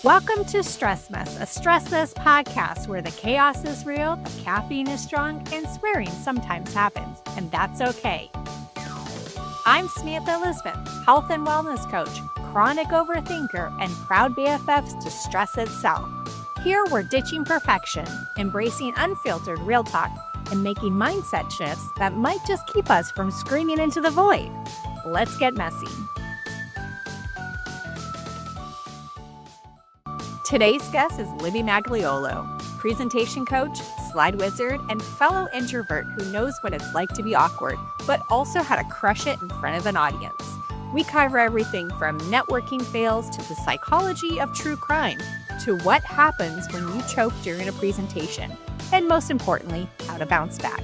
Welcome to Stress Mess, a stressless podcast where the chaos is real, the caffeine is strong, and swearing sometimes happens, and that's okay. I'm Samantha Elizabeth, health and wellness coach, chronic overthinker, and proud BFFs to stress itself. Here we're ditching perfection, embracing unfiltered real talk, and making mindset shifts that might just keep us from screaming into the void. Let's get messy. Today's guest is Libby Magliolo, presentation coach, slide wizard, and fellow introvert who knows what it's like to be awkward, but also how to crush it in front of an audience. We cover everything from networking fails to the psychology of true crime, to what happens when you choke during a presentation, and most importantly, how to bounce back.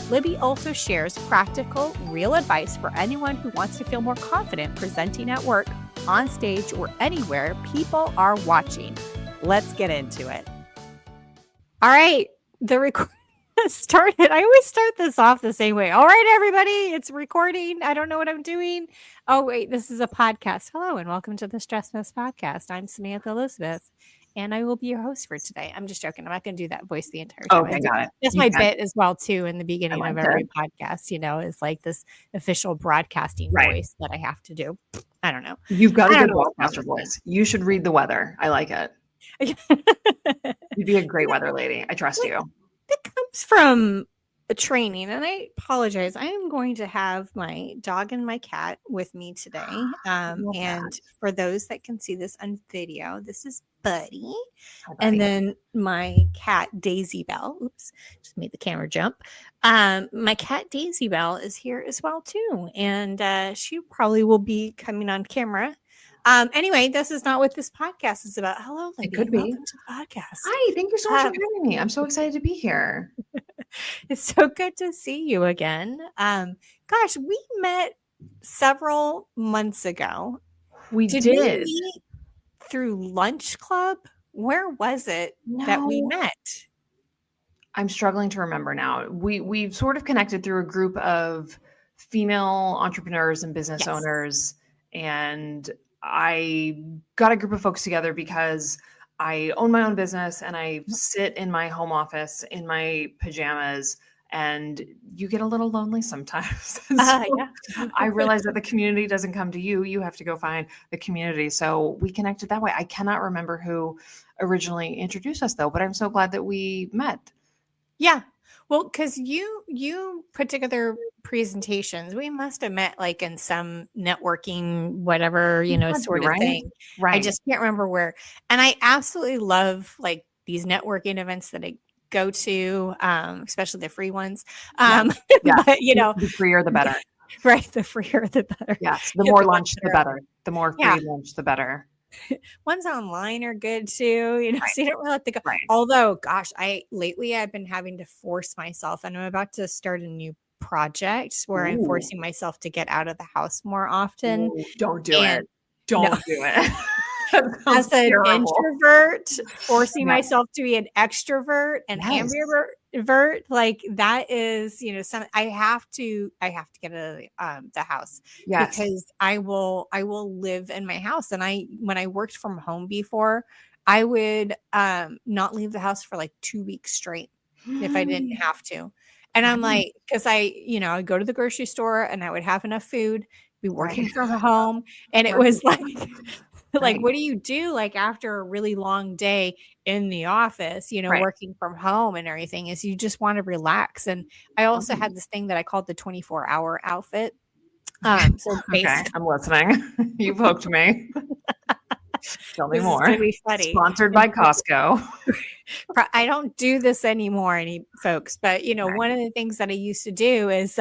Libby also shares practical, real advice for anyone who wants to feel more confident presenting at work, on stage, or anywhere people are watching. Let's get into it. All right, the recording started. I always start this off the same way. All right, everybody, it's recording. I don't know what I'm doing. Oh, wait, this is a podcast. Hello, and welcome to the Stress Mess podcast. I'm Samantha Elizabeth, and I will be your host for today. I'm just joking. I'm not going to do that voice the entire time. Okay, got it. That's my bit as well, too, in the beginning of every podcast, you know, is like this official broadcasting voice that I have to do. I don't know. You've got a good broadcaster voice. You should read the weather. I like it. You'd be a great weather lady. I trust you. It comes from a training, and I apologize. I am going to have my dog and my cat with me today. And for those that can see this on video, this is Buddy. And then my cat Daisy Bell. Oops, just made the camera jump. My cat Daisy Bell is here as well too, and she probably will be coming on camera. Anyway, this is not what this podcast is about. Hello, Libby. It could be. Welcome to the podcast. Hi, thank you so much for having me. I'm so excited to be here. It's so good to see you again. Gosh, we met several months ago. We did. We meet through Lunch Club? Where was it that we met? I'm struggling to remember now. We've sort of connected through a group of female entrepreneurs and business owners, and I got a group of folks together because I own my own business and I sit in my home office in my pajamas, and you get a little lonely sometimes. I realized that the community doesn't come to you. You have to go find the community. So we connected that way. I cannot remember who originally introduced us though, but I'm so glad that we met. Yeah. Well, because you put together presentations. We must have met like in some networking, whatever, sort of thing. Right. I just can't remember where. And I absolutely love like these networking events that I go to, especially the free ones. But, the freer, the better. Right. The freer, the better. Yes. The more lunch, the better. The more free lunch, the better. Ones online are good too, so you don't really have to go. Right. Although, gosh, lately I've been having to force myself, and I'm about to start a new project where I'm forcing myself to get out of the house more often. Ooh, don't do it. Don't do it. As an introvert, forcing myself to be an extrovert and ambivert, like that is, I have to get out of the house because I will live in my house. And when I worked from home before, I would not leave the house for like 2 weeks straight if I didn't have to. And I'm like, because I'd go to the grocery store and I would have enough food, be working from home, and it was like. Like, what do you do like after a really long day in the office, working from home and everything is you just want to relax. And I also had this thing that I called the 24-hour outfit. So I'm listening. You poked me. Tell me more. It's be funny. Sponsored by Costco. I don't do this anymore, folks, but one of the things that I used to do is,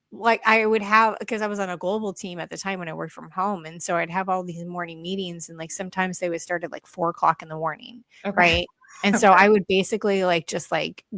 like I would have, because I was on a global team at the time when I worked from home. And so I'd have all these morning meetings, and like sometimes they would start at like 4:00 in the morning. Okay. Right. And so I would basically just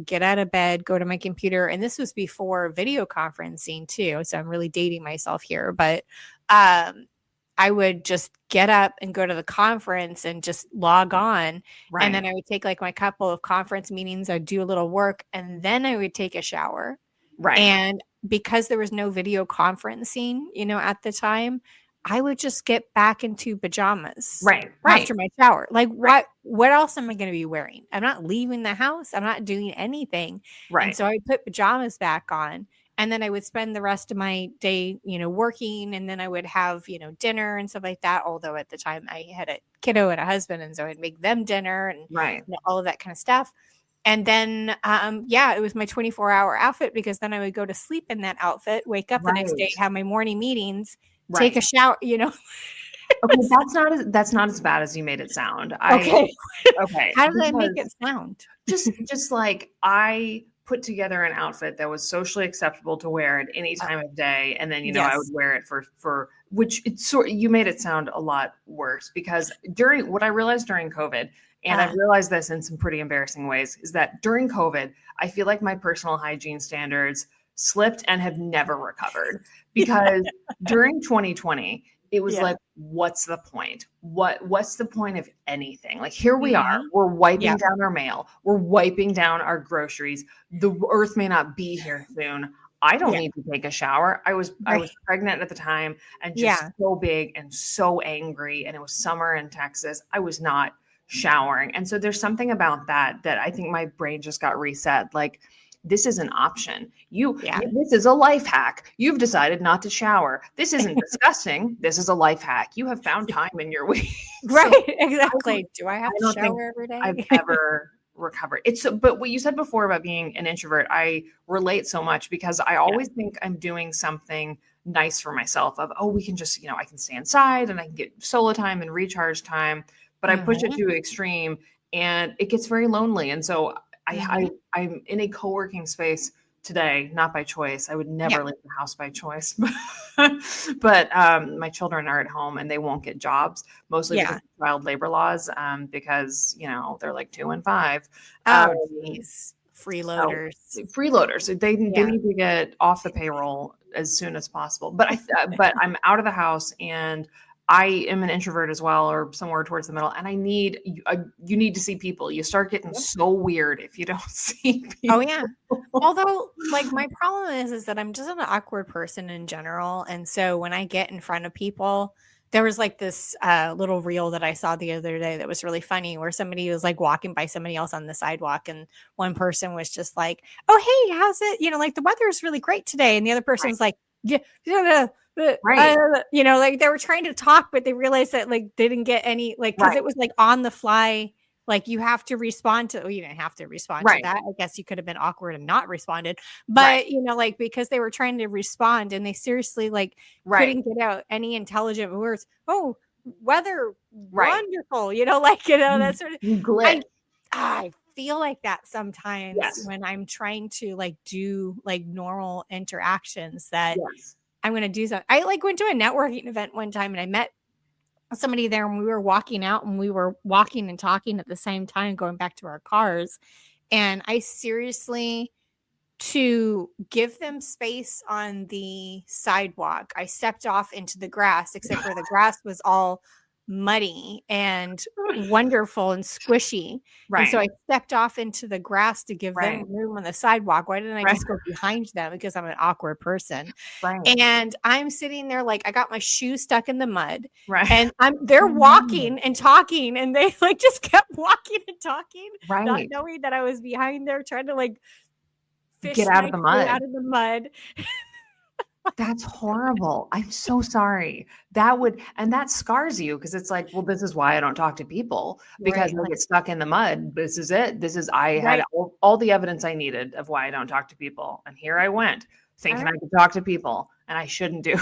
get out of bed, go to my computer. And this was before video conferencing too. So I'm really dating myself here, but, I would just get up and go to the conference and just log on. Right. And then I would take like my couple of conference meetings. I'd do a little work, and then I would take a shower. Right. And because there was no video conferencing, at the time, I would just get back into pajamas Right. after my shower. Like, Right. what else am I going to be wearing? I'm not leaving the house. I'm not doing anything. And Right. so I would put pajamas back on, and then I would spend the rest of my day, working, and then I would have, dinner and stuff like that. Although at the time I had a kiddo and a husband, and so I'd make them dinner and Right. all of that kind of stuff. And then, it was my 24-hour outfit, because then I would go to sleep in that outfit, wake up the next day, Right. have my morning meetings, take Right. a shower, Okay, that's not as bad as you made it sound. Okay. Okay. How did I make it sound? Just like I put together an outfit that was socially acceptable to wear at any time of day, and then I would Yes. wear it for which you made it sound a lot worse, because during what I realized during COVID, and I've realized this in some pretty embarrassing ways, is that during COVID, I feel like my personal hygiene standards slipped and have never recovered, because during 2020 it was Yeah. like, what's the point? What's the point of anything? Like, here we are, Mhm. we're wiping Yeah. down our mail, we're wiping down our groceries. The earth may not be here soon. I don't Yeah. need to take a shower. I was Right. pregnant at the time, and just Yeah. so big and so angry, and it was summer in Texas. I was not showering. And so there's something about that I think my brain just got reset. Like, this is an option. This is a life hack. You've decided not to shower. This isn't disgusting. This is a life hack. You have found time in your week. Right. So Exactly. Do I have to don't think shower every day? I've ever recovered. But what you said before about being an introvert, I relate so much, because I always think I'm doing something nice for myself, of, oh, we can just, I can stay inside and I can get solo time and recharge time. But I push it Mhm. to an extreme, and it gets very lonely. And so Mhm. I'm in a co-working space today, not by choice. I would never Yeah. leave the house by choice. But my children are at home and they won't get jobs, mostly because Yeah. of child labor laws, because they're like 2 and 5. Oh, Um, geez. so Freeloaders. freeloaders, they Yeah. need to get off the payroll as soon as possible. But I'm out of the house, and I am an introvert as well, or somewhere towards the middle. And you need to see people. You start getting so weird if you don't see people. Oh, yeah. Although, like, my problem is that I'm just an awkward person in general. And so when I get in front of people, there was like this little reel that I saw the other day that was really funny, where somebody was like walking by somebody else on the sidewalk, and one person was just like, "Oh, hey, how's it? Like, the weather is really great today." And the other person Right. was like, "Yeah, yeah, Right. like they were trying to talk, but they realized that like they didn't get any, like, because Right. it was like on the fly. Like, you have to respond to, well, you didn't have to respond to Right. that. I guess you could have been awkward and not responded. Right. But, like, because they were trying to respond and they seriously, like, Right. couldn't get out any intelligent words. Oh, weather, Right. wonderful, that sort of. Glit. I I feel like that sometimes Yes. when I'm trying to like do like normal interactions, that Yes. I'm going to do something. I like went to a networking event one time and I met somebody there, and we were walking out and we were walking and talking at the same time, going back to our cars. And I seriously, to give them space on the sidewalk, I stepped off into the grass, except for the grass was all muddy and wonderful and squishy. And so Right. I stepped off into the grass to give Right. them room on the sidewalk. Why didn't I Right. just go behind them? Because I'm an awkward person. Right. And I'm sitting there like I got my shoe stuck in the mud. Right. And they're walking and talking, and they like just kept walking and talking, not Right. knowing that I was behind there trying to like fish Get out my of the way mud. out of the mud. That's horrible. I'm so sorry. That scars you, because it's like, well, this is why I don't talk to people, because Right. I Like, get stuck in the mud. This is it. I had right. all the evidence I needed of why I don't talk to people. And here I went thinking I Right. could talk to people, and I shouldn't do.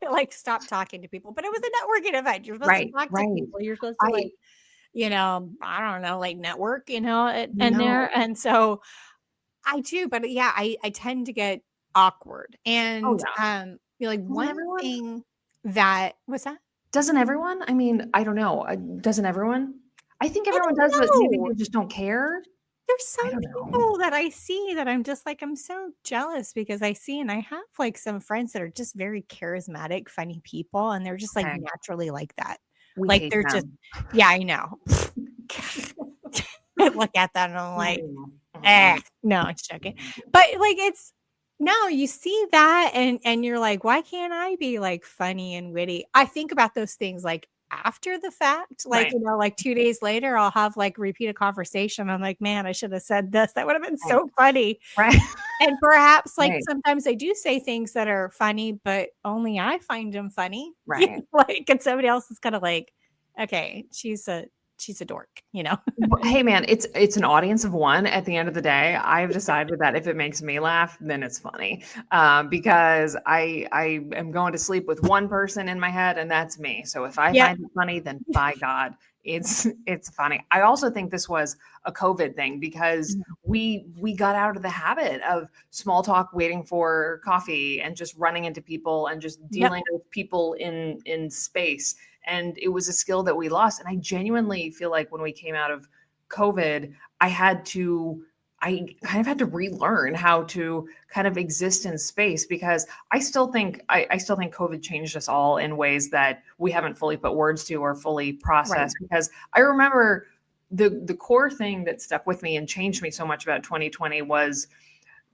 Like, stop talking to people. But it was a networking event. You're supposed to Right. talk to Right. people. You're supposed to I like, I don't know, like network, and no. there. And so I do, but yeah, I tend to get awkward. Oh And yeah. like Doesn't one everyone? thing that what's that? Doesn't everyone? I mean, I don't know. Doesn't everyone? I think I everyone does, but don't maybe know. they just don't care. There's I some don't know. people that I see that I'm just like, I'm so jealous, because I see, and I have like some friends that are just very charismatic, funny people, and they're just like Okay. naturally like that. We Like, hate they're just, them. yeah, I know. I look at that and I'm like, Mm. no, it's joking. But like, No, you see that and you're like, "Why can't I be, like, funny and witty?" I think about those things, like, after the fact, like, Right. you know, like, 2 days later, I'll have, like, repeat a conversation. I'm like, "Man, I should have said this. That would have been Right. so funny." Right. And perhaps, like, Right. sometimes I do say things that are funny, but only I find them funny. Right. Like, and somebody else is kinda like, "Okay, she's a dork," you know? Hey man, it's an audience of one at the end of the day. I've decided that if it makes me laugh, then it's funny. Because I am going to sleep with one person in my head, and that's me. So if I Yeah. find it funny, then by God, it's funny. I also think this was a COVID thing because Mhm. we got out of the habit of small talk, waiting for coffee, and just running into people and just Yep. dealing with people in space. And it was a skill that we lost. And I genuinely feel like when we came out of COVID, I kind of had to relearn how to kind of exist in space because I still think COVID changed us all in ways that we haven't fully put words to or fully Right. processed. Because I remember the core thing that stuck with me and changed me so much about 2020 was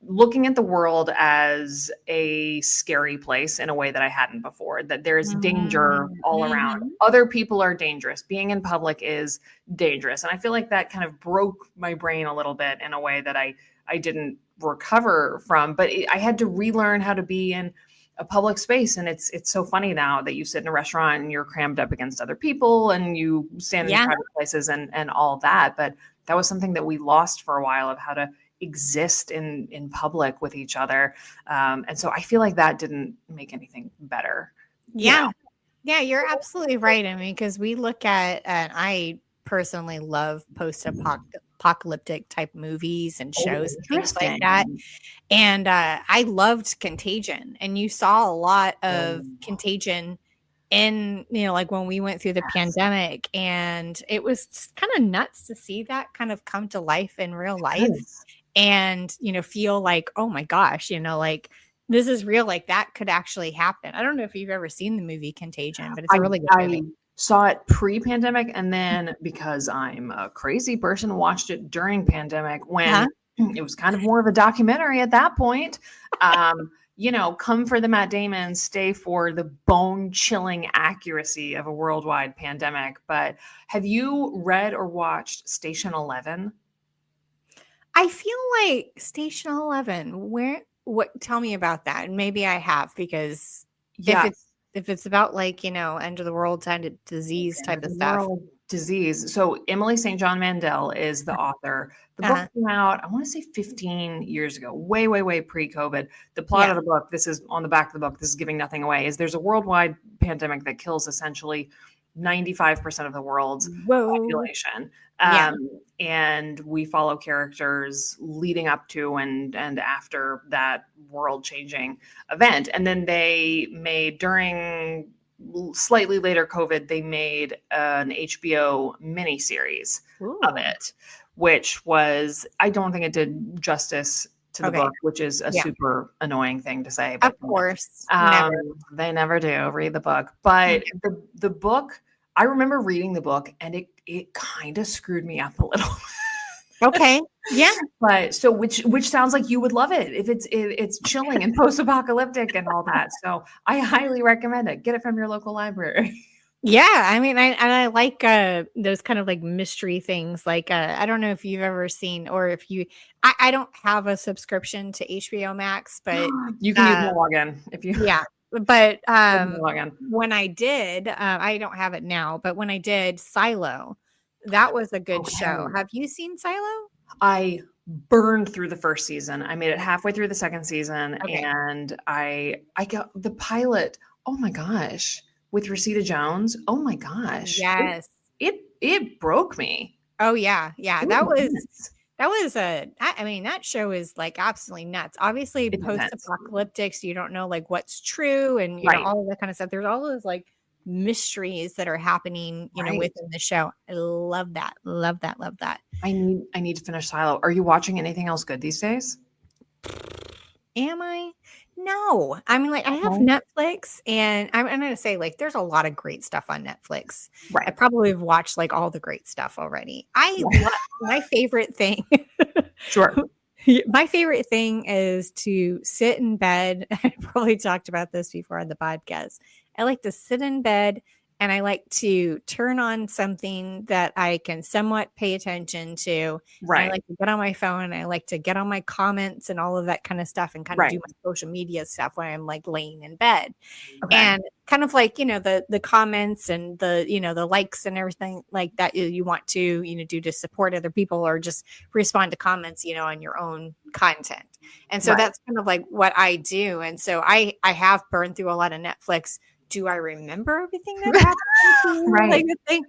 looking at the world as a scary place in a way that I hadn't before, that there's danger Mm, all around. mhm. Other people are dangerous. Being in public is dangerous. And I feel like that kind of broke my brain a little bit in a way that I didn't recover from. But I had to relearn how to be in a public space. And it's so funny now that you sit in a restaurant and you're crammed up against other people and you stand in Yeah. private places and all that. But that was something that we lost for a while, of how to exist in public with each other. And so I feel like that didn't make anything better, you Yeah. know. Yeah, you're absolutely right. I mean, because we look at, and I personally love apocalyptic type movies and Oh, shows and things like that. interesting. And I loved Contagion, and you saw a lot Oh, of Contagion in, you know, like when we went through the yes, pandemic, and it was kind of nuts to see that kind of come to life in real life yes. and, you know, feel like, oh my gosh, you know, like this is real, like that could actually happen. I don't know if you've ever seen the movie Contagion, but it's a really good I movie. saw it pre-pandemic, and then because I'm a crazy person, watched it during pandemic when Uh-huh. it was kind of more of a documentary at that point. Come for the Matt Damon, stay for the bone-chilling accuracy of a worldwide pandemic. But have you read or watched Station 11? I feel like Station 11, what, tell me about that. And maybe I have, because if Yeah, it's about like, you know, end of the world kind of disease end type of of the stuff. world disease. So Emily St. John Mandel is the author. The book Uh-huh. came out, I want to say 15 years ago, way, way, way pre-COVID. The plot Yeah. of the book, this is on the back of the book, this is giving nothing away, is there's a worldwide pandemic that kills essentially 95% of the world's Whoa. population. Yeah. And we follow characters leading up to and after that world-changing event. And then they made, during slightly later COVID, they made an HBO miniseries of Ooh. it, which was, I don't think it did justice to the Okay. book, which is a Yeah. super annoying thing to say, Of but course. Never. they never do read the book. But Yeah. the book, I remember reading the book, and it kind of screwed me up a little. Okay. Yeah. But so which sounds like you would love it if it's chilling and post-apocalyptic and all that. So I highly recommend it. Get it from your local library. Yeah, I mean, I like those kind of like mystery things. Like I don't know if you've ever seen, or if you, I don't have a subscription to HBO Max, but You can use my uh, login if you yeah, but login. when I did, I don't have it now, but when I did Silo, that was a good show. Okay. Have you seen Silo? I burned through the first season. I made it halfway through the second season, Okay. and I got the pilot. Oh my gosh, with Rashida Jones. Oh my gosh, Yes. it broke me. Oh yeah, yeah. It was intense. That was I mean, that show is like absolutely nuts. Obviously, It's intense. post-apocalyptic, so you don't know like what's true and you know Right. all of that kind of stuff. There's all those like mysteries that are happening, you know, Right. within the show. I love that. Love that. Love that. I need to finish Silo. Are you watching anything else good these days? Am I? No. I mean, like I have Okay. Netflix, and I'm gonna say like there's a lot of great stuff on Netflix. I Right. probably have watched like all the great stuff already. I love my favorite thing. Sure. My favorite thing is to sit in bed. I probably talked about this before on the podcast. I like to sit in bed and I like to turn on something that I can somewhat pay attention to. And I Right. like to get on my phone and I like to get on my comments and all of that kind of stuff and kind of Right. do my social media stuff when I'm like laying in bed. Okay. And kind of like, the comments and the likes and everything like that you want to, do to support other people or just respond to comments, on your own content. And so Right. that's kind of like what I do. And so I have burned through a lot of Netflix. Do I remember everything that happened? Right. Like the thing.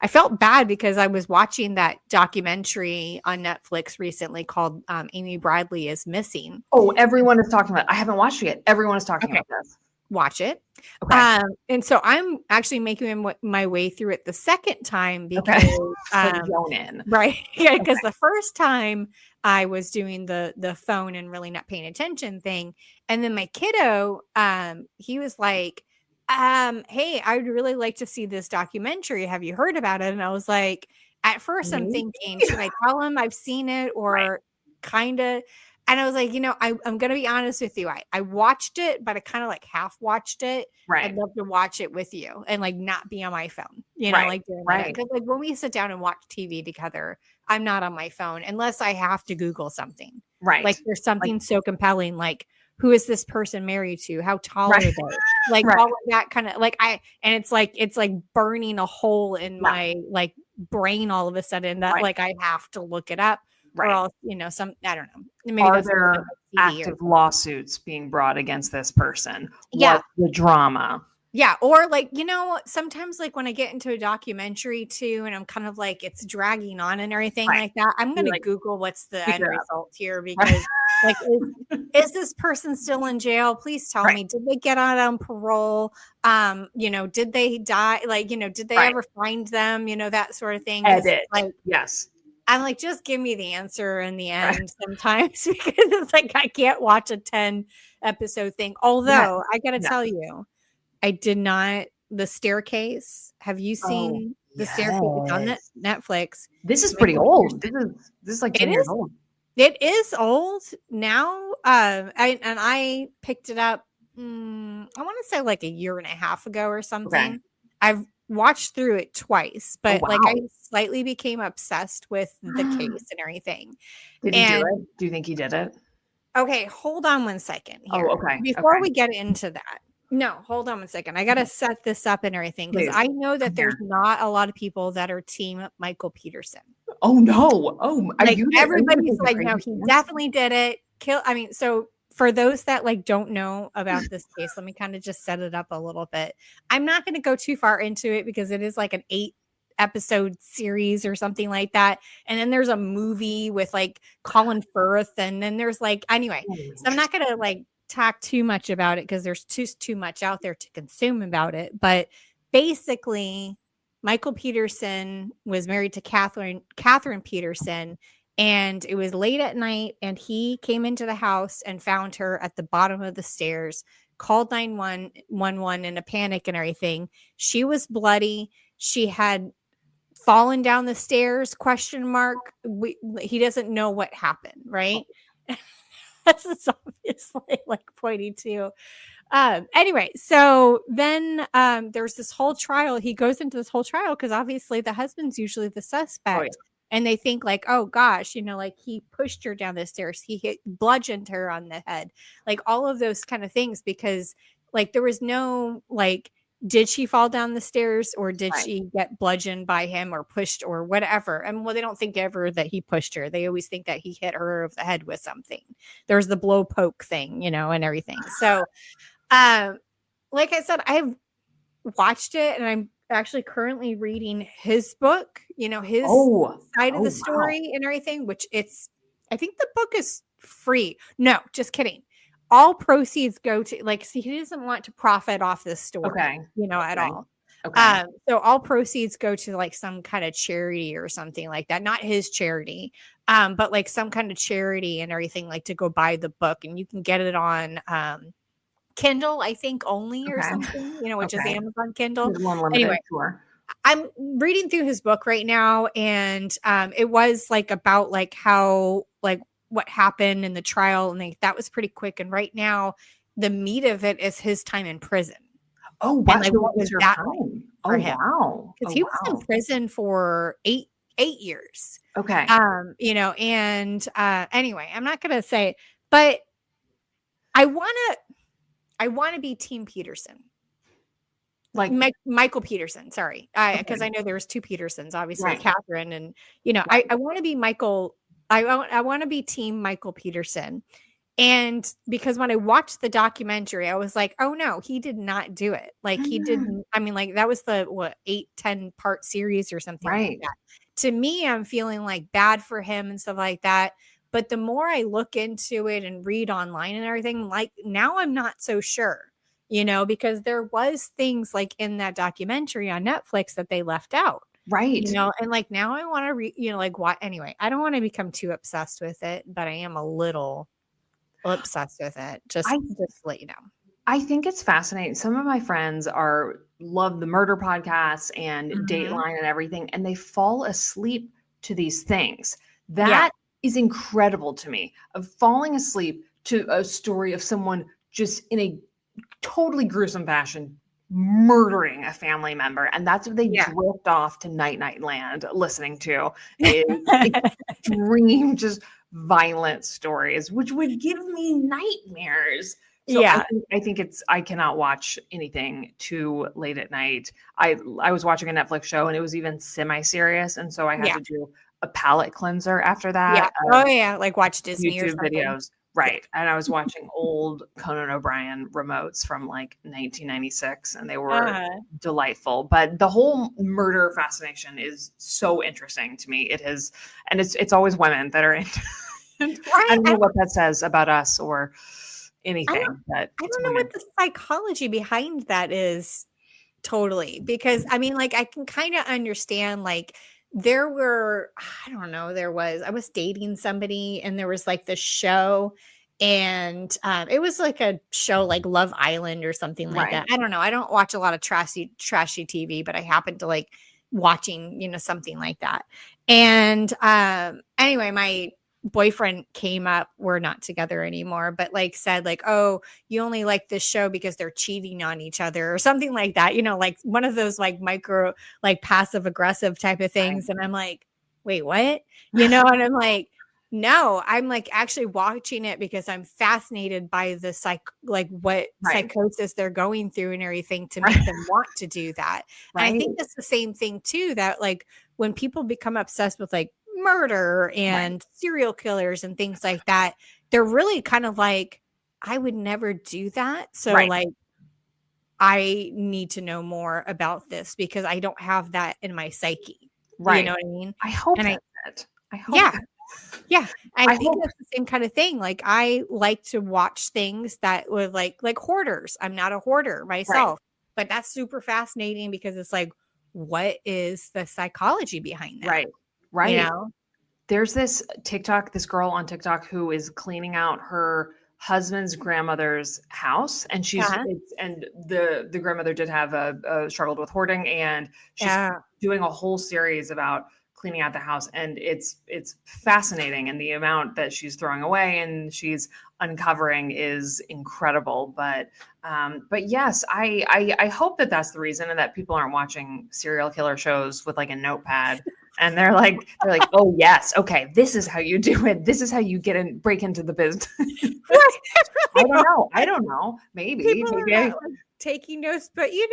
I felt bad because I was watching that documentary on Netflix recently called Amy Bradley is Missing. Oh, everyone is talking about it. I haven't watched it yet. Everyone is talking about this. Watch it. Okay. And so I'm actually making my way through it the second time because in. right. Yeah, because the first time I was doing the phone and really not paying attention thing. And then my kiddo, he was like, hey, I'd really like to see this documentary. Have you heard about it? And I was like, at first I'm thinking, should I tell him I've seen it or kind of? And I was like, I'm going to be honest with you. I watched it, but I kind of like half watched it. Right. I'd love to watch it with you and like not be on my phone, Right. like doing Right. Because like when we sit down and watch TV together, I'm not on my phone unless I have to Google something. Right. Like there's something so compelling, like who is this person married to? How tall are they? Like all of that kind of and it's like burning a hole in my like brain all of a sudden that like I have to look it up. Or else, I don't know. Maybe are there active lawsuits being brought against this person? Yeah. What's the drama? Yeah. Or like, sometimes like when I get into a documentary too, and I'm kind of like, it's dragging on and everything like that. I'm going to Google what's the end result here because like, is this person still in jail? Please tell me, did they get out on parole? Did they die? Like, did they ever find them? That sort of thing. Like, yes. I'm like, just give me the answer in the end sometimes because it's like I can't watch a 10 episode thing. Although I got to tell you, I did not. The Staircase. Have you seen The Staircase? It's on Netflix. This is pretty old. This is like 10 years old. It is old now. I picked it up. I want to say like a year and a half ago or something. Okay. I've watched through it twice, but like I slightly became obsessed with the case and everything. Did he do it? Do you think he did it? Okay, hold on one second here. Oh, okay. Before we get into that. No, hold on one second. I got to set this up and everything because I know that there's not a lot of people that are team Michael Peterson. Oh no. Oh, like everybody's like, no, he definitely did it. So for those that like don't know about this case, let me kind of just set it up a little bit. I'm not going to go too far into it because it is like an 8-episode series or something like that. And then there's a movie with like Colin Firth. And then there's like, anyway, so I'm not going to like talk too much about it because there's too much out there to consume about it. But basically, Michael Peterson was married to Catherine Peterson. And it was late at night, and he came into the house and found her at the bottom of the stairs, called 911 in a panic and everything. She was bloody. She had fallen down the stairs, ? He doesn't know what happened, right? This is obviously like pointing to. Anyway, so then there's this whole trial. He goes into this whole trial because obviously the husband's usually the suspect. And they think like, oh gosh, like he pushed her down the stairs. He bludgeoned her on the head, like all of those kind of things, because like there was no like, did she fall down the stairs or did she get bludgeoned by him or pushed or whatever? And they don't think ever that he pushed her. They always think that he hit her over the head with something. There's the blow poke thing, and everything. So, like I said, I've watched it and I'm actually currently reading his book, his side of the story and everything, which I think the book is free. No, just kidding. All proceeds go to he doesn't want to profit off this story, at all. Okay. So all proceeds go to like some kind of charity or something like that. Not his charity, but like some kind of charity and everything, like to go buy the book, and you can get it on Kindle, I think only or something, which is Amazon Kindle. Anyway, I'm reading through his book right now, and it was like about like how like what happened in the trial, and that was pretty quick. And right now, the meat of it is his time in prison. Oh, And wow. like, So what what was was her that like time? for Oh, him? wow. Because Oh, he was in wow. prison for eight years. Okay. And anyway, I'm not gonna say, but I wanna be Team Peterson. Like, Michael Peterson, sorry. Because okay. I know there was 2 Petersons, obviously, Right. Catherine, and, Right. I wanna be Michael. I wanna be Team Michael Peterson. And because when I watched the documentary, I was like, "Oh, no, he did not do it." Like, he didn't. I mean, like, that was the, what, 8, 10-part series or something like Right. that. To me, I'm feeling, like, bad for him and stuff like that, but the more I look into it and read online and everything, like, now I'm not so sure, because there was things, like, in that documentary on Netflix that they left out, Right. and, like, now I wanna like, what anyway, I don't wanna become too obsessed with it, but I am a little obsessed with it, just I to let you know. I think it's fascinating. Some of my friends love the murder podcasts and Mhm. Dateline and everything, and they fall asleep to these things. Yeah. That is incredible to me, of falling asleep to a story of someone just in a totally gruesome fashion murdering a family member, and that's what they Yeah. drift off to night land listening to, is extreme, just violent stories, which would give me nightmares. So Yeah. I think I cannot watch anything too late at night. I was watching a Netflix show and it was even semi-serious, and so I had Yeah. to do a palate cleanser after Yeah. that Oh, of yeah, like, watch Disney or YouTube something. videos. Yeah. Right. And I was watching old Conan O'Brien remotes from like 1996, and they were Uh-huh. delightful. But the whole murder fascination is so interesting to me. It is, and it's always women that are into it. I Right? don't know what that says about us or I don't anything, but I it's don't know what women. the psychology behind that is totally, because, I mean, like, I can kinda understand, like, there were I don't know, I was dating somebody, and there was, like, this show, and, it was like a show like Love Island or something like Right. that. I don't know, I don't watch a lot of trashy TV, but I happened to like watching, something like that. And, anyway, my boyfriend came up, we're not together anymore, but, like, said, like, "Oh, you only like this show because they're cheating on each other," or something like that, like one of those, like, micro, like, passive aggressive type of things. And I'm like, "Wait, what?" And I'm like, "No, I'm, like, actually watching it because I'm fascinated by the like, what Right. psychosis they're going through and everything to Right. make them want to do that." And I Right. think that's the same thing too, that, like, when people become obsessed with, like, murder Right. and serial killers and things like that, they're really kind of like, I would never do that. So, Right. like, I need to know more about this because I don't have that in my psyche. You Right. know what I mean? I hope And that's it. I hope yeah, that yeah. I I think hope that's the same kind of thing. Like, I like to watch things that would, like hoarders. I'm not a hoarder right. myself, but that's super fascinating because it's like, what is the psychology behind that? Right. You Right. know? There's this girl on TikTok who is cleaning out her husband's grandmother's house, and Uh-huh. the grandmother did have a struggled with hoarding, and she's Yeah. doing a whole series about cleaning out the house, and it's fascinating, and the amount that she's throwing away and she's uncovering is incredible. But yes, I hope that that's the reason, and that people aren't watching serial killer shows with like a notepad. And they're like, oh yes, okay, this is how you do it. This is how you break into the business. Right, I really don't are. know. I don't know. Maybe, People are maybe not, I like, taking notes, but, maybe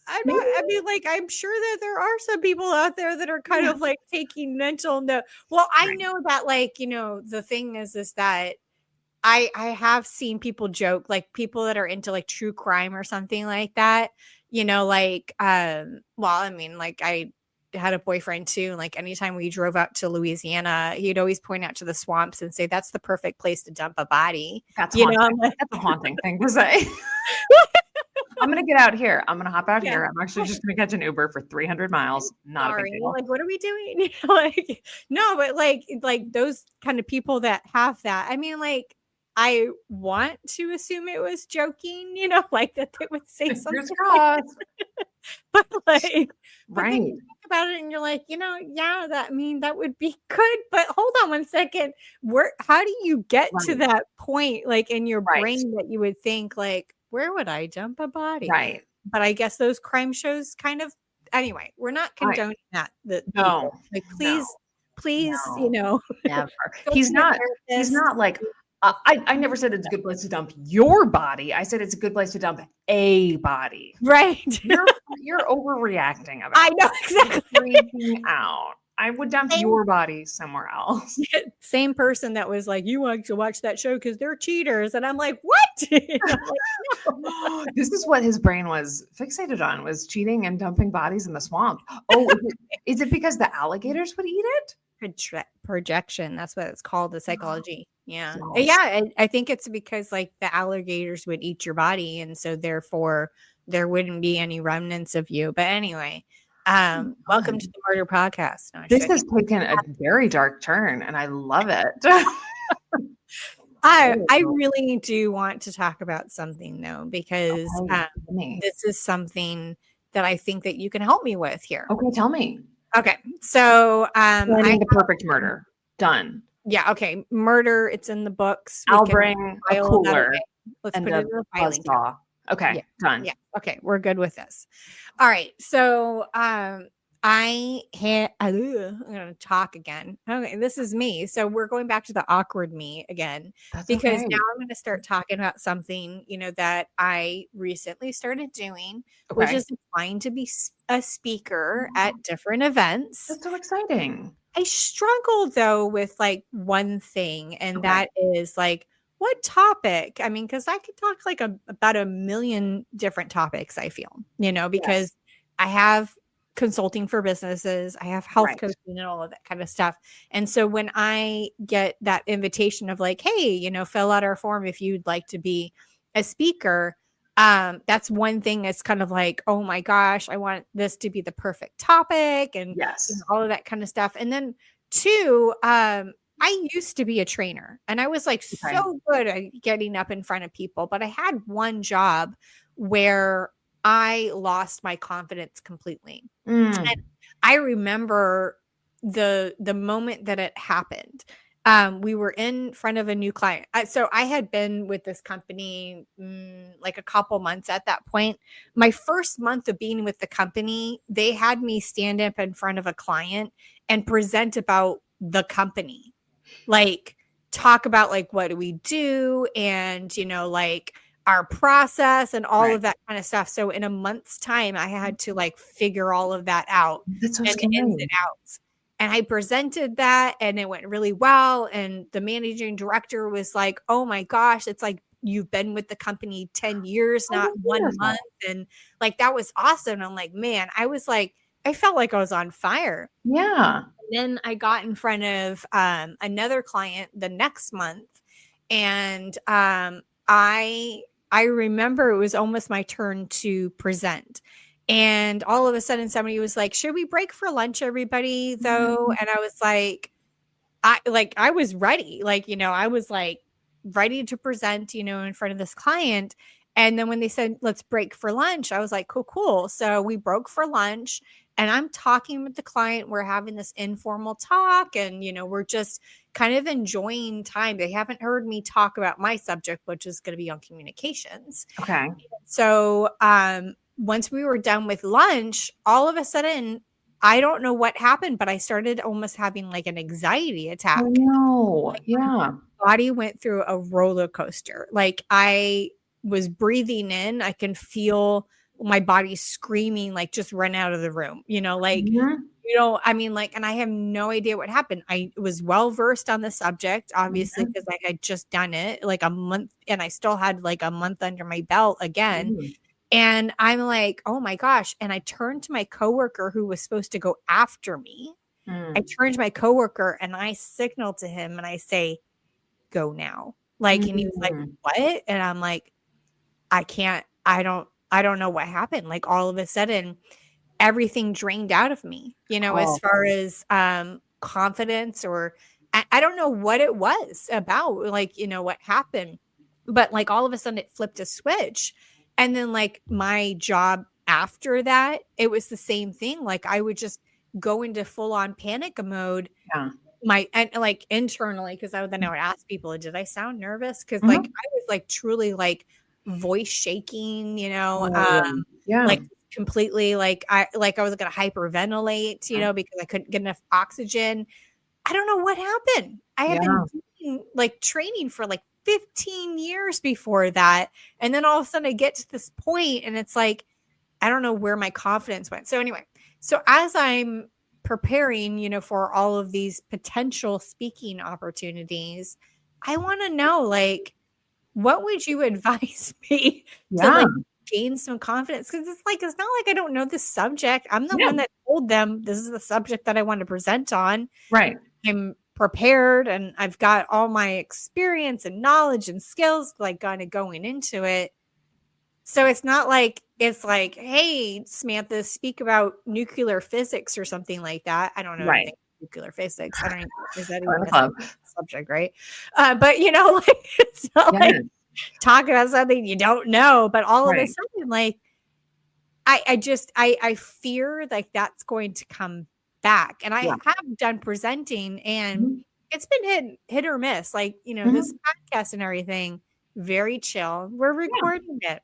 I mean, like, I'm sure that there are some people out there that are kind yeah. of, like, taking mental note. Well, I Right. know that, like, the thing is that I have seen people joke, like, people that are into, like, true crime or something like that, like, well, I mean, like, I had a boyfriend too, and, like, anytime we drove out to Louisiana, he'd always point out to the swamps and say, "That's the perfect place to dump a body." That's I'm haunting. like, That's a haunting thing to say. I'm gonna get out here. I'm gonna hop out yeah. here. I'm actually just gonna catch an Uber for 300 miles. Not a big Sorry, deal. like, what are we doing? Like, no, but, like, those kind of people that have that, I mean, like, I want to assume it was joking, like, that they would say Fingers something like crossed. but, like but then Right. you think about it and you're like, yeah, that would be good. But hold on one second. How do you get to Right. that point, like in your Right. brain that you would think like, where would I dump a body? Right. But I guess those crime shows kind of, anyway, we're not condoning that, the No, people. Like, no, please, no, never. go He's see a not therapist. like, I never said it's a good place to dump your body. I said it's a good place to dump a body. Right. You're overreacting about I know, it. exactly. You're freaking out. I would dump your body somewhere else. Same person that was like, you want to watch that show because they're cheaters. And I'm like, what? I'm like, no. This is what his brain was fixated on, was cheating and dumping bodies in the swamp. Oh, is it because the alligators would eat it? Projection. That's what it's called, the psychology. Yeah. Yes. Yeah. I think it's because like the alligators would eat your body. And so therefore there wouldn't be any remnants of you. But anyway, welcome to the murder podcast. No, this has taken a very dark turn and I love it. I really do want to talk about something though, because this is something that I think that you can help me with here. Okay, tell me. Okay, so planning the perfect murder. Done. Yeah. Okay, murder. It's in the books. I'll bring a cooler. Let's put it in the filing cabinet. Okay, yeah. Done. Yeah. Okay, we're good with this. All right. So I'm gonna talk again. Okay, this is me. So we're going back to the awkward me again. That's because okay. now I'm gonna start talking about something, that I recently started doing, which is applying to be a speaker at different events. That's so exciting. I struggle though with like one thing, and that is like, what topic? I mean, because I could talk like about a million different topics, I feel, because I have consulting for businesses, I have health coaching and all of that kind of stuff. And so when I get that invitation of like, hey, fill out our form if you'd like to be a speaker, that's one thing that's kind of like, oh my gosh, I want this to be the perfect topic and all of that kind of stuff. And then two, I used to be a trainer and I was like so good at getting up in front of people, but I had one job where I lost my confidence completely. And I remember the moment that it happened. We were in front of a new client. So I had been with this company like a couple months at that point. My first month of being with the company, they had me stand up in front of a client and present about the company. Like talk about like, what do we do? And, like our process and all of that kind of stuff. So in a month's time, I had to like figure all of that out. That's so and scary. The ins and outs. And I presented that and it went really well. And the managing director was like, oh my gosh, it's like you've been with the company 10 years, not 1 month. And like, that was awesome. I'm like, man, I felt like I was on fire. Yeah. And then I got in front of another client the next month. And I remember it was almost my turn to present. And all of a sudden somebody was like, should we break for lunch, everybody, though? And I was like, I was ready. Like, I was like ready to present, in front of this client. And then when they said, let's break for lunch, I was like, cool. So we broke for lunch and I'm talking with the client. We're having this informal talk and, we're just kind of enjoying time. They haven't heard me talk about my subject, which is going to be on communications. Okay. So, once we were done with lunch, all of a sudden, I don't know what happened, but I started almost having like an anxiety attack. Oh, no. Yeah. My body went through a roller coaster. Like I was breathing in, I can feel my body screaming, like just run out of the room, like, I mean, like, and I have no idea what happened. I was well-versed on the subject, obviously, because I had just done it like a month and I still had like a month under my belt again. And I'm like, oh my gosh. And I turned to my coworker who was supposed to go after me. I turned to my coworker and I signaled to him and I say, go now. Like, and he was like, what? And I'm like, I don't know what happened. Like all of a sudden everything drained out of me, as far as confidence or I don't know what it was about, like, what happened, but like all of a sudden it flipped a switch. And then like my job after that, it was the same thing. Like I would just go into full on panic mode, Yeah. and like internally, because then I would ask people, did I sound nervous? Because like Mhm. I was like truly like voice shaking, Oh, yeah. Yeah. like completely like I was gonna hyperventilate, Mhm. because I couldn't get enough oxygen. I don't know what happened. I had been Yeah. doing like training for like 15 years before that. And then all of a sudden I get to this point and it's like, I don't know where my confidence went. So anyway, so as I'm preparing, for all of these potential speaking opportunities, I want to know, like, what would you advise me to Yeah. like gain some confidence? Because it's not like I don't know this subject. I'm the Yeah. one that told them this is the subject that I want to present on. Right. I'm prepared and I've got all my experience and knowledge and skills like kind of going into it. So it's not like it's like, hey, Samantha, speak about nuclear physics or something like that. I don't know Right. anything about nuclear physics. I don't even, is that Join even the a club. subject, right? But like it's not Yeah. like talking about something you don't know, but all of a Right. sudden, like I fear like that's going to come back. And I Yeah. have done presenting and Mhm. it's been hit or miss. Like, this Mhm. podcast and everything, very chill. We're Yeah. recording it.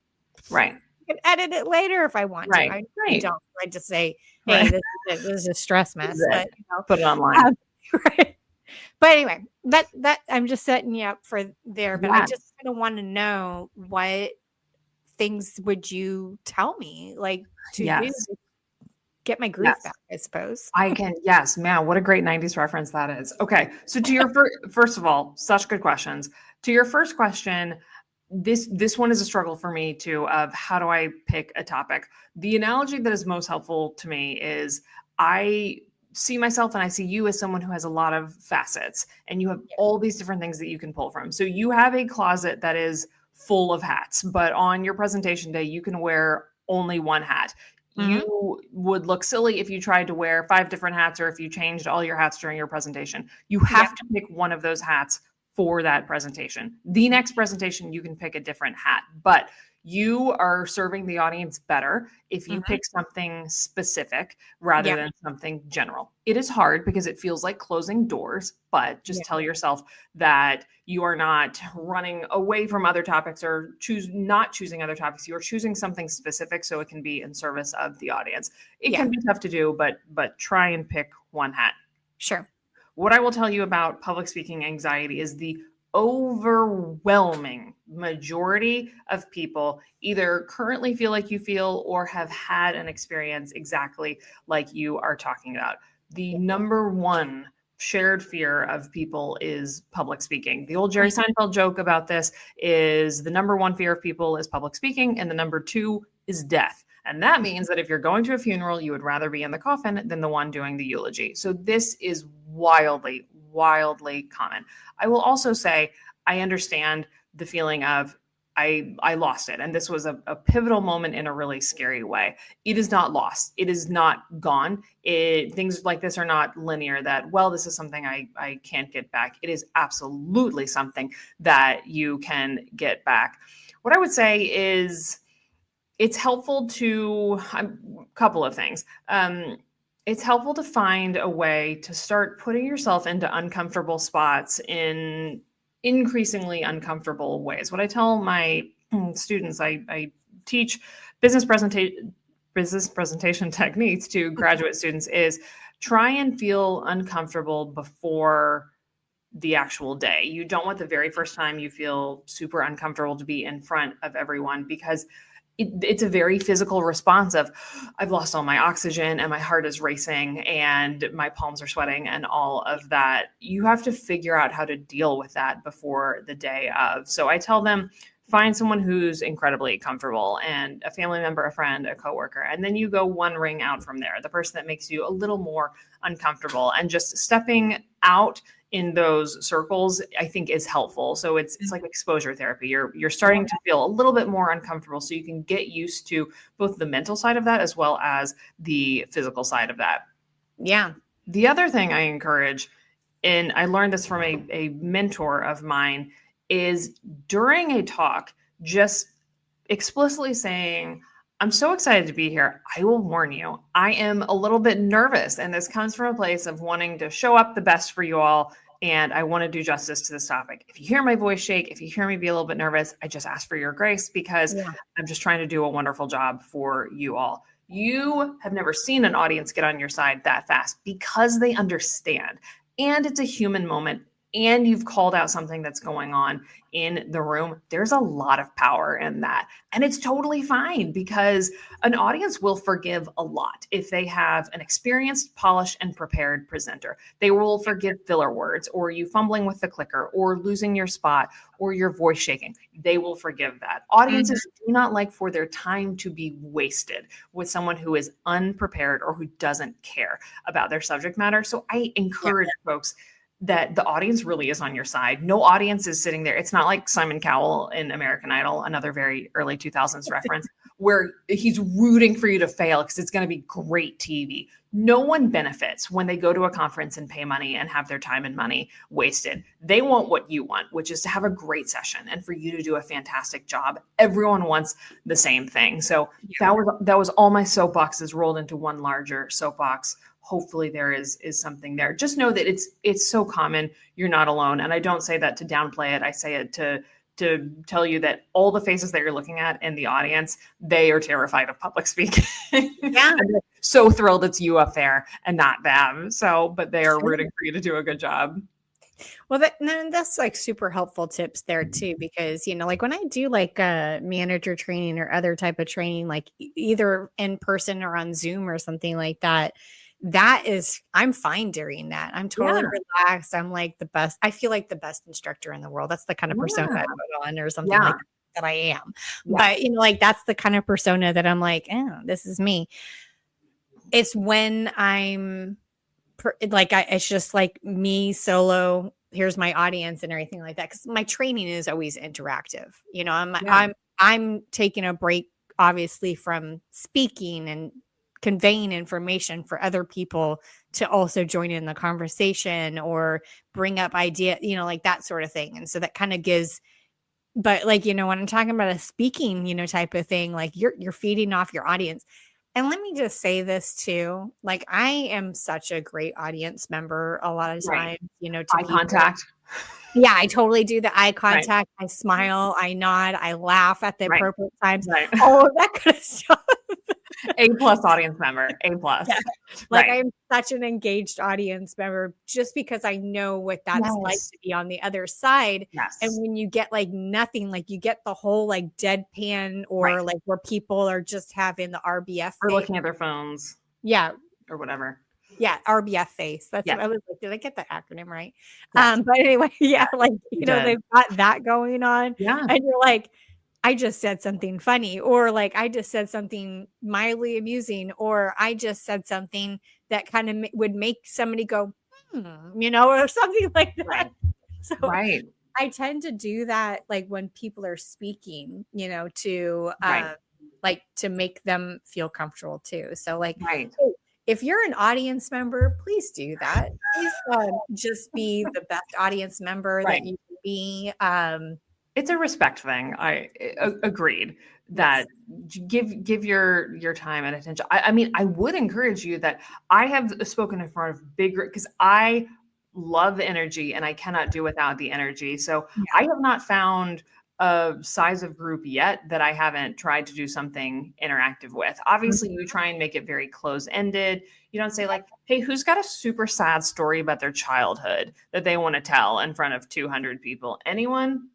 Right. I can edit it later if I want to. Right. I Right. don't. I just say, hey, Right. this is it. This is a stress This is mess. it. But Put it online. um, right. But anyway, that I'm just setting you up for there. But I just Yes. kind of want to know what things would you tell me like to do Yes. to get my groove Yes. back, I suppose. I can. Yes, man. What a great 90s reference that is. Okay. So to your first of all, such good questions. To your first question, this one is a struggle for me too, of how do I pick a topic? The analogy that is most helpful to me is I see myself and I see you as someone who has a lot of facets and you have Yeah. all these different things that you can pull from. So you have a closet that is full of hats, but on your presentation day, you can wear only one hat. Mhm. You would look silly if you tried to wear 5 different hats or if you changed all your hats during your presentation. You Yep. have to pick one of those hats for that presentation. The next presentation, you can pick a different hat, but you are serving the audience better if you Mhm. pick something specific rather Yep. than something general. It is hard because it feels like closing doors, but just Yeah. tell yourself that you are not running away from other topics or not choosing other topics. You are choosing something specific so it can be in service of the audience. It Yeah. can be tough to do, but try and pick one hat. Sure. What I will tell you about public speaking anxiety is the overwhelming majority of people either currently feel like you feel or have had an experience exactly like you are talking about. The number one shared fear of people is public speaking. The old Jerry Seinfeld joke about this is the number one fear of people is public speaking, and the number two is death. And that means that if you're going to a funeral, you would rather be in the coffin than the one doing the eulogy. So this is wildly, wildly common. I will also say I understand the feeling of I lost it. And this was a pivotal moment in a really scary way. It is not lost. It is not gone. Things like this are not linear that, well, this is something I can't get back. It is absolutely something that you can get back. What I would say is it's helpful to a couple of things. It's helpful to find a way to start putting yourself into uncomfortable spots in increasingly uncomfortable ways. What I tell my students, I teach business presentation techniques to graduate students is try and feel uncomfortable before the actual day. You don't want the very first time you feel super uncomfortable to be in front of everyone because it's a very physical response of I've lost all my oxygen and my heart is racing and my palms are sweating and all of that. You have to figure out how to deal with that before the day of. So I tell them find someone who's incredibly comfortable and a family member, a friend, a coworker, and then you go one ring out from there, the person that makes you a little more uncomfortable, and just stepping out in those circles I think is helpful. So it's like exposure therapy. You're starting to feel a little bit more uncomfortable so you can get used to both the mental side of that as well as the physical side of that. Yeah. The other thing I encourage, and I learned this from a mentor of mine, is during a talk, just explicitly saying, I'm so excited to be here. I will warn you, I am a little bit nervous, and this comes from a place of wanting to show up the best for you all. And I want to do justice to this topic. If you hear my voice shake, if you hear me be a little bit nervous, I just ask for your grace because Yeah. I'm just trying to do a wonderful job for you all. You have never seen an audience get on your side that fast because they understand. And it's a human moment. And you've called out something that's going on in the room. There's a lot of power in that. And it's totally fine because an audience will forgive a lot if they have an experienced, polished, and prepared presenter. They will forgive filler words or you fumbling with the clicker or losing your spot or your voice shaking. They will forgive that. Audiences do not like for their time to be wasted with someone who is unprepared or who doesn't care about their subject matter. So I encourage folks that the audience really is on your side. No audience is sitting there. It's not like Simon Cowell in American Idol, another very early 2000s reference, where he's rooting for you to fail because it's going to be great TV. No one benefits when they go to a conference and pay money and have their time and money wasted. They want what you want, which is to have a great session and for you to do a fantastic job. Everyone wants the same thing. So that was all my soapboxes rolled into one larger soapbox. Hopefully there is something there. Just know that it's so common. You're not alone. And I don't say that to downplay it. I say it to tell you that all the faces that you're looking at in the audience, they are terrified of public speaking. Yeah. So thrilled it's you up there and not them. So, but they are rooting for you to do a good job. Well, that's like super helpful tips there too, because, like when I do like manager training or other type of training, like either in person or on Zoom or something like that, I'm fine during that. I'm totally relaxed. I'm like the best. I feel like the best instructor in the world. That's the kind of persona I put on or something like that I am. But, like that's the kind of persona that I'm like, oh, this is me. It's when I'm it's just like me solo. Here's my audience and everything like that. Cause my training is always interactive. I'm taking a break, obviously, from speaking and conveying information for other people to also join in the conversation or bring up idea, like that sort of thing. And so that kind of gives, but like, when I'm talking about a speaking, type of thing, like you're feeding off your audience. And let me just say this too, like I am such a great audience member a lot of times, to eye contact. Yeah, I totally do the eye contact. I smile, I nod, I laugh at the appropriate times, all of that kind of stuff. A+ audience member, A+. Yeah. Like I'm such an engaged audience member just because I know what that's like to be on the other side. Yes. And when you get like nothing, like you get the whole like deadpan or like where people are just having the RBF or face. looking at their phones. Yeah. Or whatever. Yeah, RBF face. That's what I was like, did I get the acronym right? Yes. But anyway, like they've got that going on. Yeah. And you're like, I just said something funny, or like I just said something mildly amusing, or I just said something that kind of would make somebody go, or something like that. Right. So I tend to do that like when people are speaking, to like to make them feel comfortable too. So like, if you're an audience member, please do that. Please just be the best audience member that you can be. It's a respect thing. I agreed that give your time and attention. I mean, I would encourage you that I have spoken in front of bigger because I love energy and I cannot do without the energy. So I have not found a size of group yet that I haven't tried to do something interactive with. Obviously, you try and make it very close-ended. You don't say like, hey, who's got a super sad story about their childhood that they want to tell in front of 200 people? Anyone?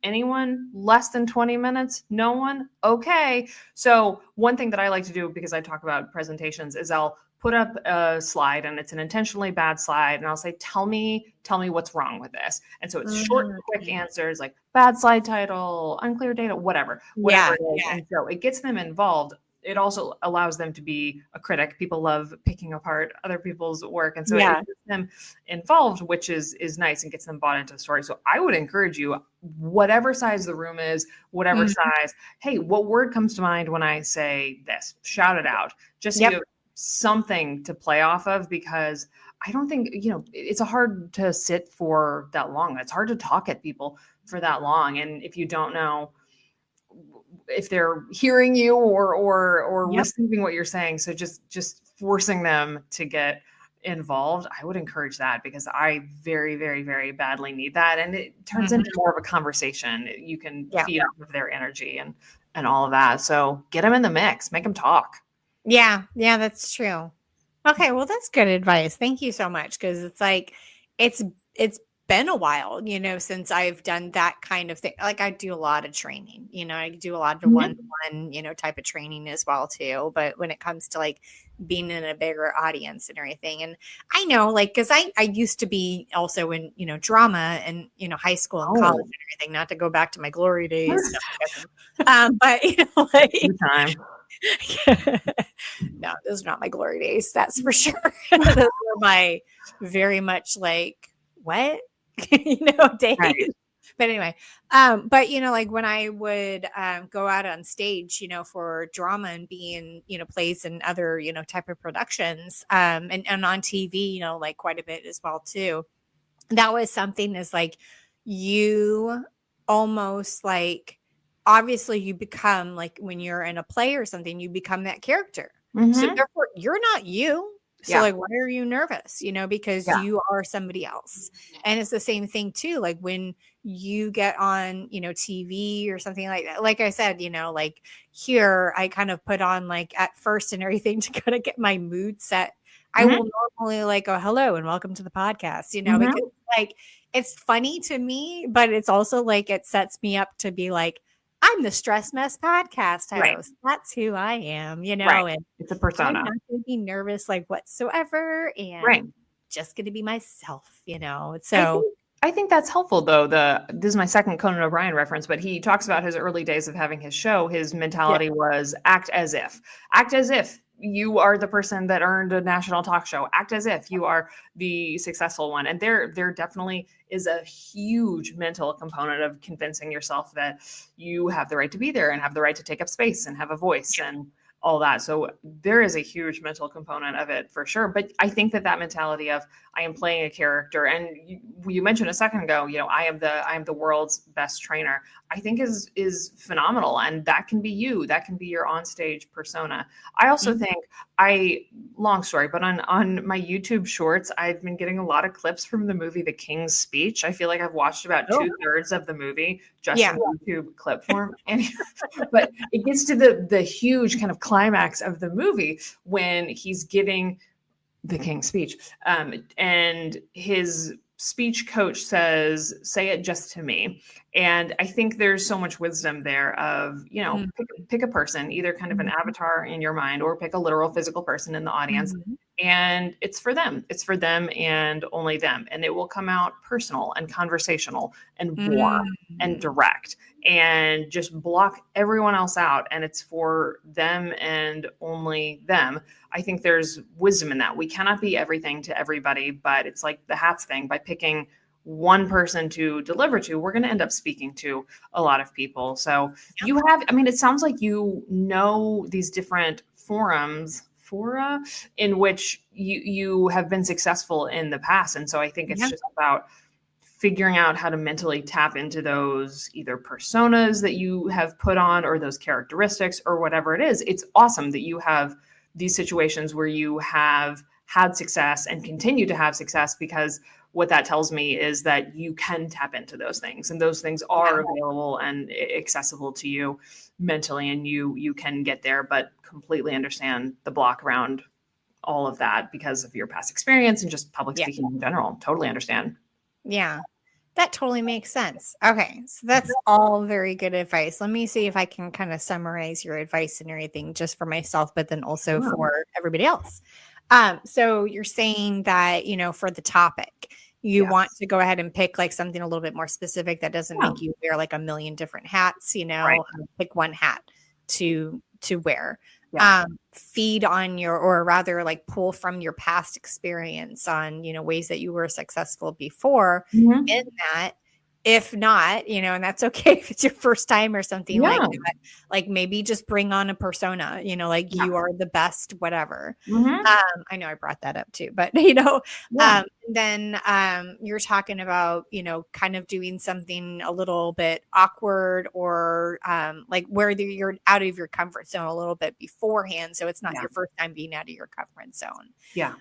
Less than 20 minutes? No one? Okay. So one thing that I like to do, because I talk about presentations, is I'll put up a slide and it's an intentionally bad slide. And I'll say, tell me what's wrong with this. And so it's short, quick answers like bad slide title, unclear data, whatever it is. And so it gets them involved. It also allows them to be a critic. People love picking apart other people's work. And so it gets them involved, which is nice and gets them bought into the story. So I would encourage you, whatever size the room is, whatever size, hey, what word comes to mind when I say this? Shout it out. Just so you have something to play off of, because I don't think, it's hard to sit for that long. It's hard to talk at people for that long. And if you don't know, if they're hearing you or Yep. receiving what you're saying. So just forcing them to get involved, I would encourage that, because I very, very, very badly need that. And it turns into more of a conversation. You can Yeah. feed off of their energy and all of that. So get them in the mix, make them talk. Yeah. Yeah, that's true. Okay, well, that's good advice. Thank you so much. Because it's like it's been a while, since I've done that kind of thing. Like I do a lot of training, I do a lot of Mhm. one-to-one, type of training as well too. But when it comes to like being in a bigger audience and everything, and I know like because I used to be also in drama and high school and college and everything. Not to go back to my glory days, but like. Good time. No, those are not my glory days. That's for sure. Those were my very much like what days. Right. But anyway, but like when I would go out on stage, for drama and be in plays and other type of productions, and on TV, like quite a bit as well too. That was something that's like you almost like obviously you become like when you're in a play or something, you become that character. So therefore you're not you. So like, why are you nervous? Because you are somebody else. And it's the same thing too. Like when you get on, TV or something like that. Like I said, like here I kind of put on like at first and everything to kind of get my mood set. I will normally like go, hello and welcome to the podcast, because like it's funny to me, but it's also like it sets me up to be like, I'm the Stress Mess podcast host. Right. That's who I am, Right. and It's a persona. I'm not going to be nervous like whatsoever, and just going to be myself, So I think that's helpful though. This is my second Conan O'Brien reference, but he talks about his early days of having his show. His mentality was act as if you are the person that earned a national talk show. Act as if you are the successful one. And there definitely is a huge mental component of convincing yourself that you have the right to be there and have the right to take up space and have a voice and all that. So there is a huge mental component of it for sure. But I think that mentality of I am playing a character, and you mentioned a second ago, I am the world's best trainer, I think is phenomenal. And that can be you. That can be your onstage persona. I also think long story, but on my YouTube shorts, I've been getting a lot of clips from the movie The King's Speech. I feel like I've watched about 2/3 of the movie just in YouTube clip form. And but it gets to the huge kind of climax of the movie when he's giving the King's Speech. And his speech coach says, say it just to me. And I think there's so much wisdom there of, pick a person, either kind of an avatar in your mind or pick a literal physical person in the audience. And it's for them. It's for them and only them. And it will come out personal and conversational and warm and direct, and just block everyone else out. And it's for them and only them. I think there's wisdom in that. We cannot be everything to everybody, but it's like the hats thing. By picking one person to deliver to, we're going to end up speaking to a lot of people. So it sounds like these different fora in which you have been successful in the past. And so I think it's just about figuring out how to mentally tap into those either personas that you have put on or those characteristics or whatever it is. It's awesome that you have these situations where you have had success and continue to have success, because what that tells me is that you can tap into those things, and those things are available and accessible to you mentally, and you can get there, but completely understand the block around all of that because of your past experience and just public speaking in general. Totally understand. Yeah, that totally makes sense. Okay, so that's all very good advice. Let me see if I can kind of summarize your advice and everything just for myself, but then also for everybody else. So you're saying that, for the topic, you want to go ahead and pick like something a little bit more specific that doesn't make you wear like a million different hats, pick one hat to wear. Feed on or rather like pull from your past experience on, ways that you were successful before in that. If not, and that's okay if it's your first time or something like that, like maybe just bring on a persona, you are the best, whatever. I know I brought that up too, but, then you're talking about, kind of doing something a little bit awkward or like where you're out of your comfort zone a little bit beforehand. So it's not Yeah. your first time being out of your comfort zone. Yeah.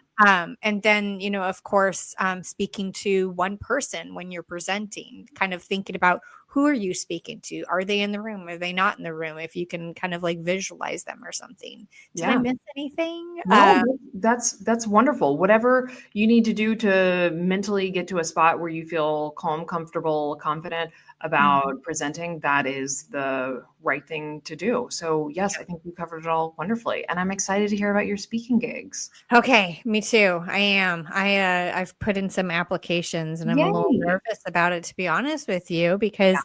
And then, of course, speaking to one person when you're presenting, kind of thinking about who are you speaking to? Are they in the room? Are they not in the room? If you can kind of like visualize them or something. Did I Yeah. miss anything? No, that's wonderful. Whatever you need to do to mentally get to a spot where you feel calm, comfortable, confident about presenting, that is the right thing to do. So yes, I think you covered it all wonderfully. And I'm excited to hear about your speaking gigs. Okay, me too. I am. I've put in some applications and I'm a little Yay. nervous about it, to be honest with you, because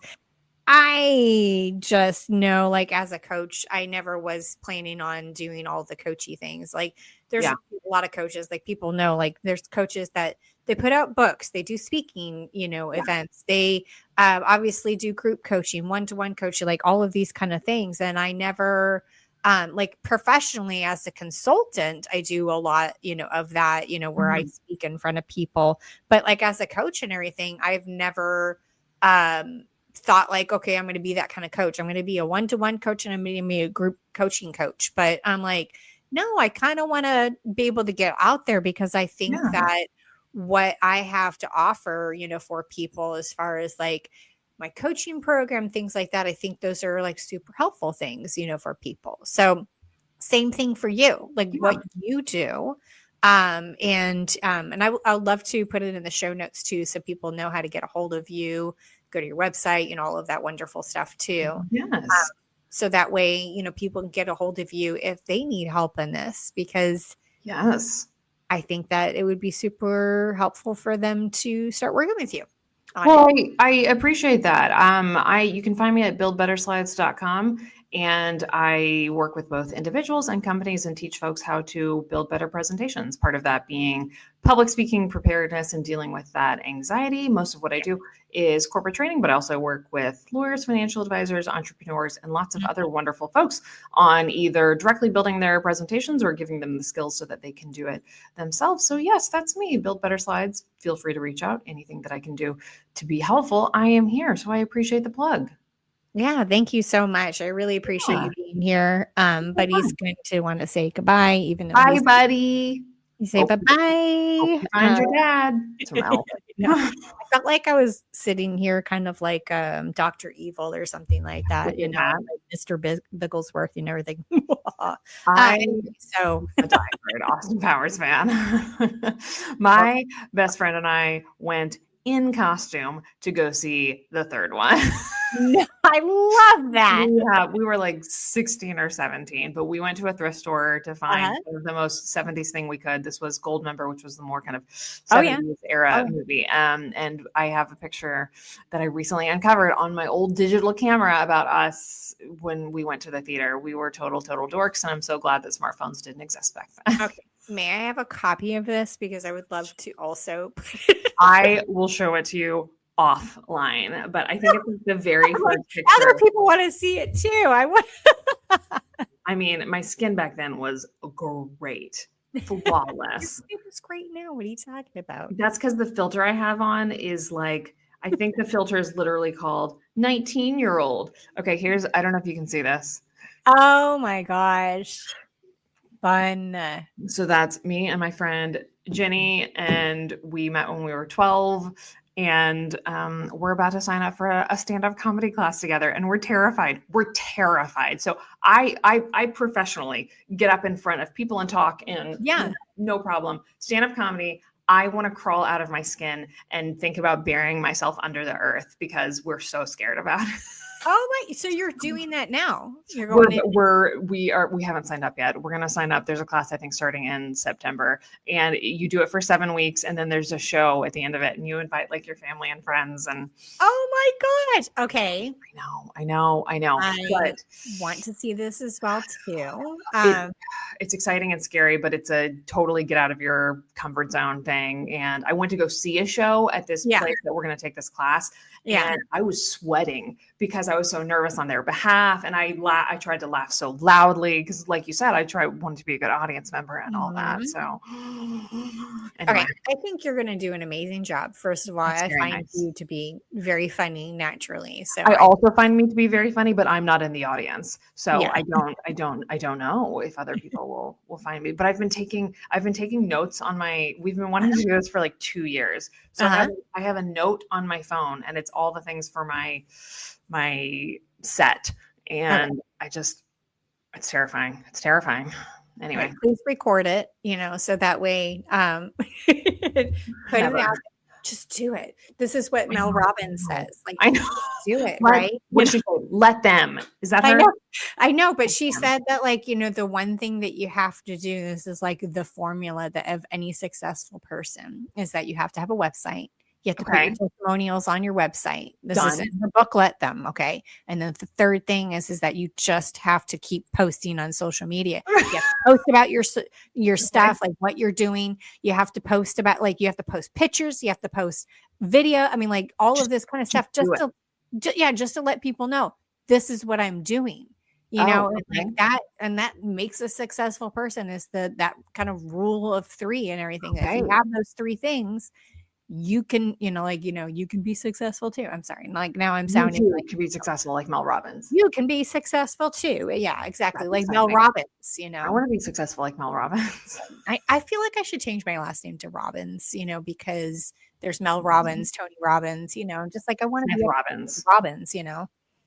I just know, like, as a coach, I never was planning on doing all the coachy things. Like, there's Yeah. a lot of coaches, like, people know, like, there's coaches that they put out books, they do speaking, Yeah. events, they obviously do group coaching, one-to-one coaching, like all of these kind of things. And I never, like, professionally as a consultant, I do a lot, of that, where I Mhm. speak in front of people. But like as a coach and everything, I've never, thought like, okay, I'm going to be that kind of coach. I'm going to be a one-to-one coach and I'm going to be a group coaching coach. But I'm like, no, I kind of want to be able to get out there because I think Yeah. that what I have to offer, for people as far as like my coaching program, things like that, I think those are like super helpful things, for people. So same thing for you, like what Yeah. you do. And I'll love to put it in the show notes too, so people know how to get a hold of you, go to your website, all of that wonderful stuff too. Yes. So that way, people can get a hold of you if they need help in this, because Yes. I think that it would be super helpful for them to start working with you on it. Well, I appreciate that. You can find me at buildbetterslides.com, and I work with both individuals and companies and teach folks how to build better presentations. Part of that being public speaking preparedness and dealing with that anxiety. Most of what I do is corporate training, but I also work with lawyers, financial advisors, entrepreneurs, and lots of other wonderful folks on either directly building their presentations or giving them the skills so that they can do it themselves. So yes, that's me. Build Better Slides. Feel free to reach out. Anything that I can do to be helpful, I am here. So I appreciate the plug. Yeah, thank you so much. I really appreciate Yeah. you being here. But he's Fun. going to want to say goodbye, even though Bye, buddy. you say Hope, bye hope bye. you find your dad. Some elf. I felt like I was sitting here kind of like Dr. Evil or something like With that, your dad. like Mr. Bigglesworth, everything. I So am a diehard Austin Powers fan. My best friend and I went in costume to go see the third one. no, I love that. We were like 16 or 17, but we went to a thrift store to find Uh-huh. the most 70s thing we could. This was Goldmember, which was the more kind of Oh yeah. 70s era movie. And I have a picture that I recently uncovered on my old digital camera about us when we went to the theater. We were total dorks, and I'm so glad that smartphones didn't exist back then. Okay. May I have a copy of this, because I would love to also I will show it to you offline, but I think it's the very like, first picture. other people want to see it too. I want I mean, my skin back then was great, flawless. it was great now. What are you talking about? That's because the filter I have on is like, I think the filter is literally called 19-year-old. Okay, I don't know if you can see this. Oh my gosh. Fun. So that's me and my friend Jenny, and we met when we were 12. And we're about to sign up for a stand-up comedy class together, and we're terrified. So I professionally get up in front of people and talk, and Yeah. no problem. Stand-up comedy, I want to crawl out of my skin and think about burying myself under the earth because we're so scared about it. Oh my, so you're doing that now. You're going in. We haven't signed up yet. We're going to sign up. There's a class, I think, starting in September, and you do it for 7 weeks, and then there's a show at the end of it, and you invite like your family and friends. And Oh my gosh. Okay. I know. I But want to see this as well too. it's exciting and scary, but it's a totally get out of your comfort zone thing. And I went to go see a show at this place that we're going to take this class. Yeah. And I was sweating because I was so nervous on their behalf. And I tried to laugh so loudly because, like you said, wanted to be a good audience member and all that. So anyway. Okay. I think you're going to do an amazing job. First of all, I find you to be very funny naturally. So I also find me to be very funny, but I'm not in the audience. So I don't know if other people will find me, but I've been taking notes on we've been wanting to do this for like 2 years. So I have a note on my phone, and it's all the things for my set. And it's terrifying. It's terrifying. Anyway, please record it, so that way, put it out. Just do it. This is what Mel Robbins says. Like, I know. Do it, right? What she said, let them. Is that her? I know, but she said that, like, the one thing that you have to do, this is like the formula that of any successful person, is that you have to have a website. You have to put your testimonials on your website. This is in the book, Let Them. Okay. And then the third thing is that you just have to keep posting on social media. You have to post about your stuff, like what you're doing. You have to post about, like, you have to post pictures. You have to post video. I mean, like all of this kind of stuff, just to let people know this is what I'm doing, and like that. And that makes a successful person, is that kind of rule of 3 and everything. If you have those 3 things, you can, you can be successful too. I'm sorry. Like now I'm sounding like you can be successful like Mel Robbins. You can be successful too. Yeah, exactly. Like Mel Robbins, I want to be successful like Mel Robbins. I feel like I should change my last name to Robbins, because there's Mel Robbins, Tony Robbins, just like I want to be Robbins,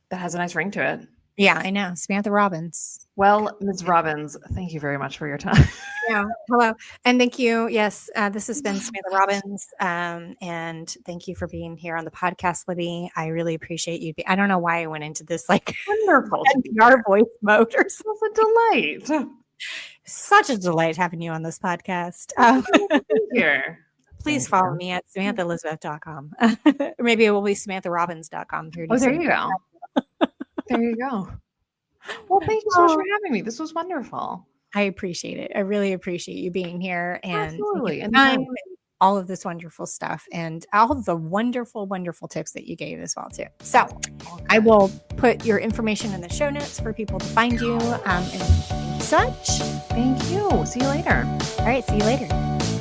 That has a nice ring to it. Yeah, I know. Samantha Robbins. Well, Ms. Robbins, thank you very much for your time. Yeah. Hello. And thank you. Yes. This has been Samantha Robbins. And thank you for being here on the podcast, Libby. I really appreciate you. I don't know why I went into this like wonderful NPR voice mode or something. It was a delight. Such a delight having you on this podcast. Here. Please follow me at SamanthaElizabeth.com. Or maybe it will be SamanthaRobbins.com. Oh, there you go. There you go. Well, thank you so much for having me. This was wonderful. I appreciate it. I really appreciate you being here and time, all of this wonderful stuff and all of the wonderful, wonderful tips that you gave as well too. So I will put your information in the show notes for people to find you. And thank you so much. Thank you. See you later. All right. See you later.